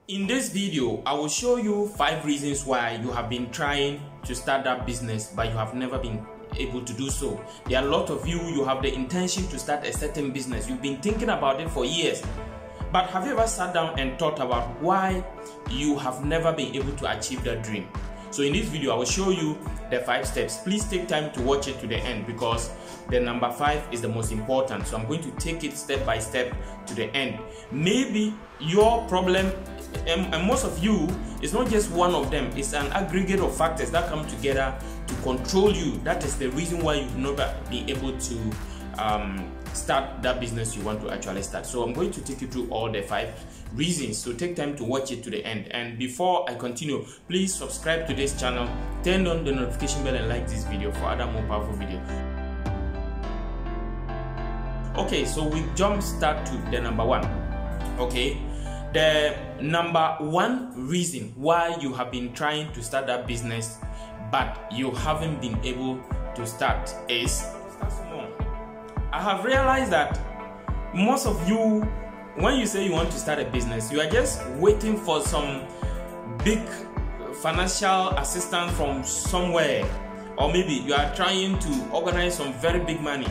In this video, I will show you 5 reasons why you have been trying to start that business but you have never been able to do so. There are a lot of you have the intention to start a certain business. You've been thinking about it for years. But have you ever sat down and thought about why you have never been able to achieve that dream? So in this video, I will show you the 5 steps. Please take time to watch it to the end because the number 5 is the most important. So I'm going to take it step by step to the end. Maybe your problem, and most of you, it's not just one of them, it's an aggregate of factors that come together to control you. That is the reason why you've never been able to start that business you want to actually start. So I'm going to take you through all the 5 reasons, so take time to watch it to the end. And before I continue, please subscribe to this channel, turn on the notification bell and like this video for other more powerful videos. Okay, so we jump start to the number 1. Okay, the number 1 reason why you have been trying to start that business but you haven't been able to start is start small. I have realized that most of you, when you say you want to start a business, you are just waiting for some big financial assistance from somewhere, or maybe you are trying to organize some very big money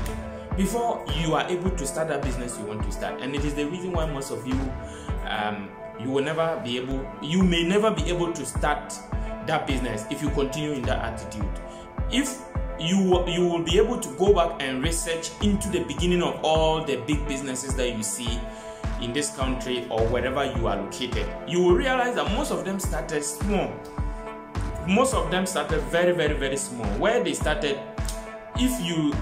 before you are able to start that business you want to start. And it is the reason why most of you you may never be able to start that business if you continue in that attitude. If you will be able to go back and research into the beginning of all the big businesses that you see in this country or wherever you are located, you will realize that most of them started small. Most of them started very, very, very small. Where they started, if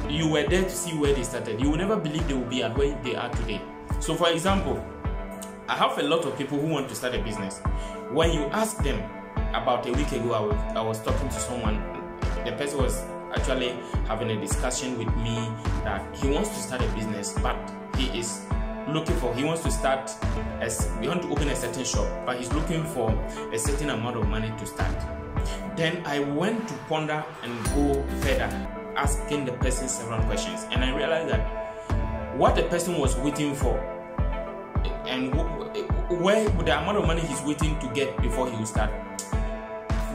you were there to see where they started, you will never believe they will be at where they are today. So for example, I have a lot of people who want to start a business. When you ask them, about a week ago, I was talking to someone. The person was actually having a discussion with me that he wants to start a business, but he wants to open a certain shop, but he's looking for a certain amount of money to start. Then I went to ponder and go further, asking the person several questions, and I realized that what the person was waiting for and where the amount of money he's waiting to get before he will start,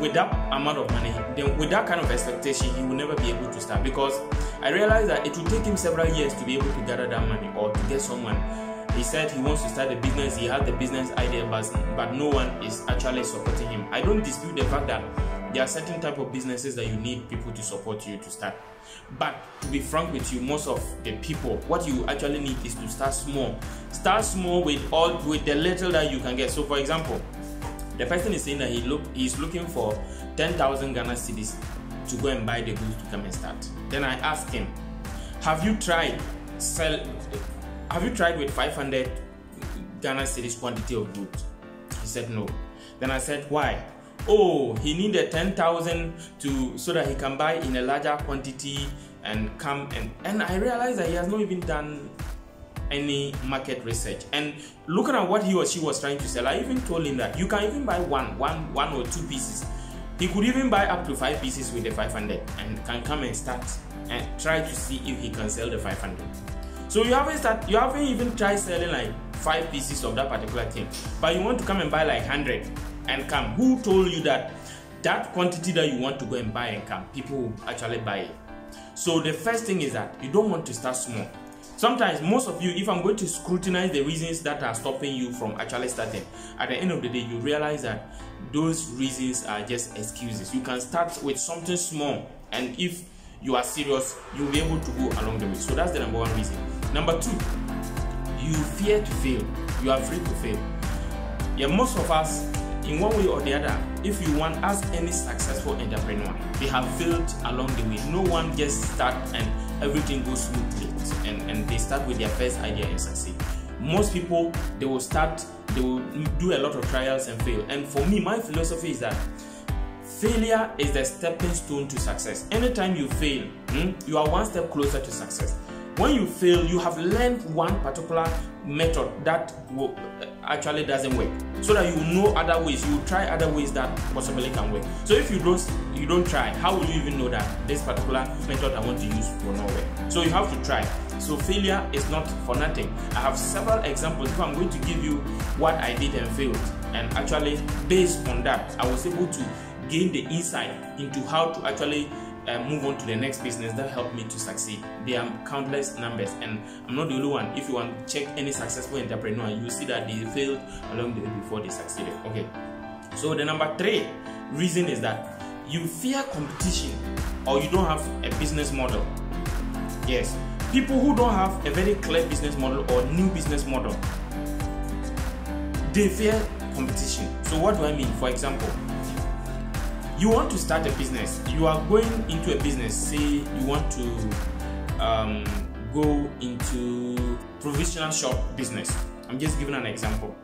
with that amount of money, then with that kind of expectation, he will never be able to start, because I realized that it will take him several years to be able to gather that money or to get someone. He said he wants to start a business, he had the business idea, but no one is actually supporting him. I don't dispute the fact that there are certain type of businesses that you need people to support you to start. But to be frank with you, most of the people, what you actually need is to start small. Start small with the little that you can get. So for example, the person is saying that he's looking for 10,000 Ghana cedis to go and buy the goods to come and start. Then I asked him, have you tried with 500 Ghana cedis quantity of goods? He said no. Then I said, why? Oh, he needed 10,000 so that he can buy in a larger quantity and come and I realized that he has not even done any market research. And looking at what he or she was trying to sell, I even told him that you can even buy one or 2 pieces. He could even buy up to 5 pieces with the 500 and can come and start and try to see if he can sell the 500. So you haven't even tried selling like 5 pieces of that particular thing, but you want to come and buy like 100 and come. Who told you that quantity that you want to go and buy and come, people will actually buy it? So the first thing is that you don't want to start small. Sometimes, most of you, if I'm going to scrutinize the reasons that are stopping you from actually starting, at the end of the day, you realize that those reasons are just excuses. You can start with something small, and if you are serious, you'll be able to go along the way. So that's the number 1 reason. Number 2, you fear to fail. You are afraid to fail. Yeah, most of us, in one way or the other, if you want, ask any successful entrepreneur, they have failed along the way. No one just starts and everything goes smoothly and they start with their first idea and succeed. Most people, they will do a lot of trials and fail. And for me, my philosophy is that failure is the stepping stone to success. Anytime you fail, you are one step closer to success. When you fail, you have learned one particular method that actually doesn't work, so that you know other ways. You will try other ways that possibly can work. So if you don't try, how will you even know that this particular method I want to use will not work? So you have to try. So failure is not for nothing. I have several examples. If I'm going to give you what I did and failed, and actually based on that, I was able to gain the insight into how to actually move on to the next business that helped me to succeed. There are countless numbers, and I'm not the only one. If you want to check any successful entrepreneur, you see that they failed along the way before they succeeded. Okay, so the number 3 reason is that you fear competition, or you don't have a business model. Yes, people who don't have a very clear business model or new business model, they fear competition. So what do I mean? For example, you want to start a business. You are going into a business. Say you want to go into provisional shop business. I'm just giving an example.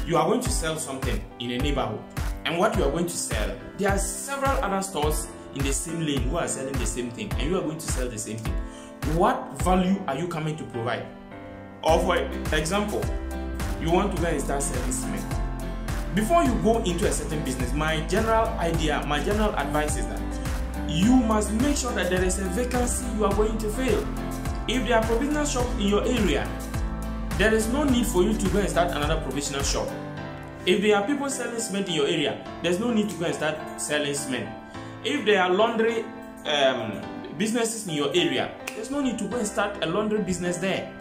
You are going to sell something in a neighborhood, and what you are going to sell, there are several other stores in the same lane who are selling the same thing, and you are going to sell the same thing. What value are you coming to provide? Or for example, you want to go and start selling cement. Before you go into a certain business, my general advice is that you must make sure that there is a vacancy you are going to fill. If there are provisional shops in your area, there is no need for you to go and start another provisional shop. If there are people selling cement in your area, there's no need to go and start selling cement. If there are laundry businesses in your area, there's no need to go and start a laundry business there.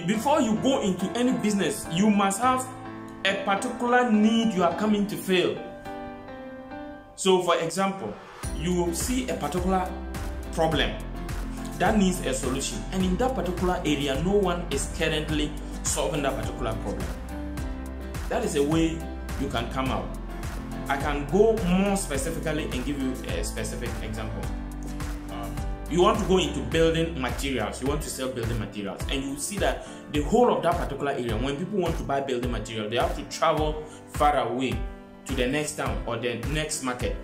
Before you go into any business, you must have a particular need you are coming to fill. So for example, you will see a particular problem that needs a solution, and in that particular area no one is currently solving that particular problem. That is a way you can come out. I can go more specifically and give you a specific example. You want to go into building materials, you want to sell building materials, and you see that the whole of that particular area, when people want to buy building material, they have to travel far away to the next town or the next market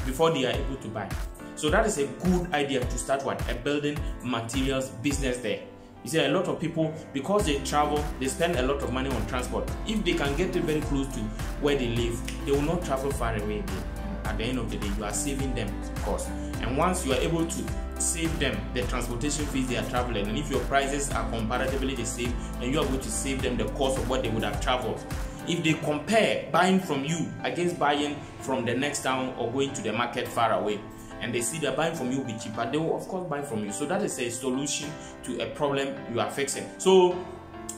before they are able to buy. So that is a good idea to start what? A building materials business there. You see, a lot of people, because they travel, they spend a lot of money on transport. If they can get it very close to where they live, they will not travel far away again. At the end of the day, you are saving them cost. And once you are able to save them the transportation fees they are traveling, and if your prices are comparatively the same, then you are going to save them the cost of what they would have traveled. If they compare buying from you against buying from the next town or going to the market far away, and they see that buying from you will be cheaper, they will of course buy from you. So that is a solution to a problem you are fixing. So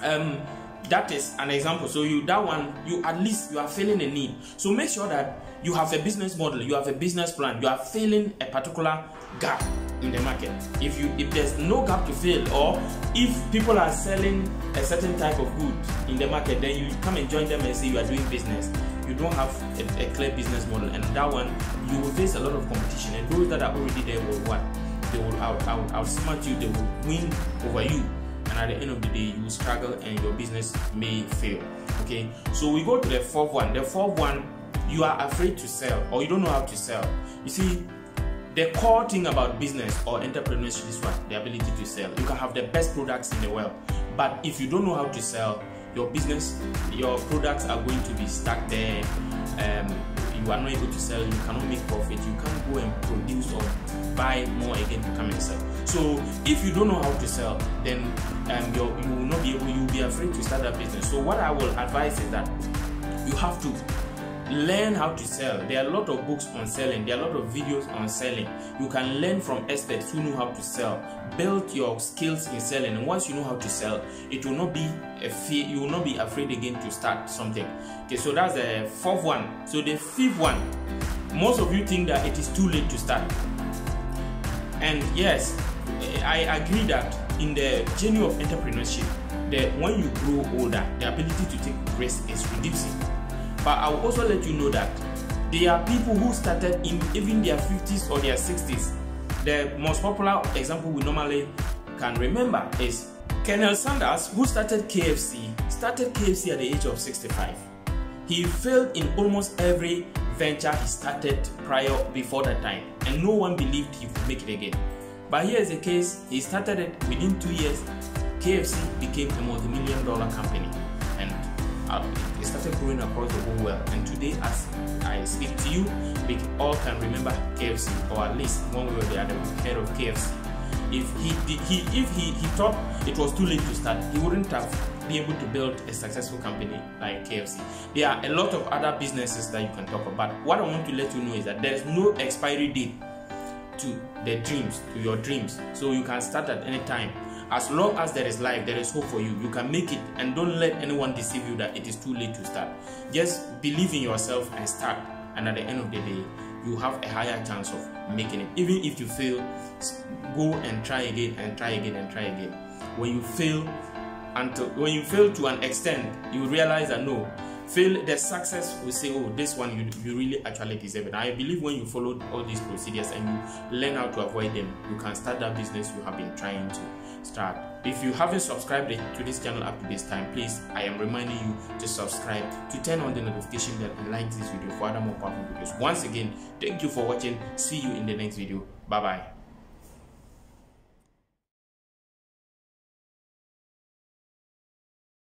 that is an example. So at least you are filling a need. So make sure that you have a business model, you have a business plan, you are filling a particular gap in the market. If there's no gap to fill, or if people are selling a certain type of good in the market, then you come and join them and say you are doing business. You don't have a clear business model, and that one you will face a lot of competition, and those that are already there will what? They will outsmart you, they will win over you, and at the end of the day you will struggle and your business may fail. Okay, so we go to the 4th one. The 4th one, you are afraid to sell, or you don't know how to sell. You see, the core thing about business or entrepreneurship is what? The ability to sell. You can have the best products in the world, but if you don't know how to sell, your business, your products are going to be stuck there. You are not able to sell, you cannot make profit, you can't go and produce or buy more again to come and sell. So if you don't know how to sell, then you will not be able, you will be afraid to start that business. So what I will advise is that you have to learn how to sell. There are a lot of books on selling, there are a lot of videos on selling. You can learn from experts who know how to sell. Build your skills in selling, and once you know how to sell, it will not be a fear, you will not be afraid again to start something. Okay, so that's the 4th one. So the 5th one, most of you think that it is too late to start. And yes, I agree that in the journey of entrepreneurship, when you grow older, the ability to take risks is reducing. But I will also let you know that there are people who started in even their 50s or their 60s. The most popular example we normally can remember is Colonel Sanders, who started KFC at the age of 65. He failed in almost every venture he started before that time, and no one believed he would make it again. But here is the case, he started it within 2 years. KFC became a multi-million-dollar company, and it started growing across the whole world. And today, as I speak to you, we all can remember KFC, or at least one way or the other we've heard of KFC. If he thought it was too late to start, he wouldn't have been able to build a successful company like KFC. There are a lot of other businesses that you can talk about. What I want to let you know is that there is no expiry date to your dreams. So you can start at any time. As long as there is life, there is hope for you. You can make it, and don't let anyone deceive you that it is too late to start. Just believe in yourself and start, and at the end of the day, you have a higher chance of making it. Even if you fail, go and try again and try again and try again. When you fail to an extent, you realize that no, the success will say, oh, this one you really actually deserve it. I believe when you follow all these procedures and you learn how to avoid them, you can start that business you have been trying to start. If you haven't subscribed to this channel up to this time, please, I am reminding you to subscribe, to turn on the notification bell, and like this video for other more powerful videos. Once again, thank you for watching. See you in the next video. Bye bye.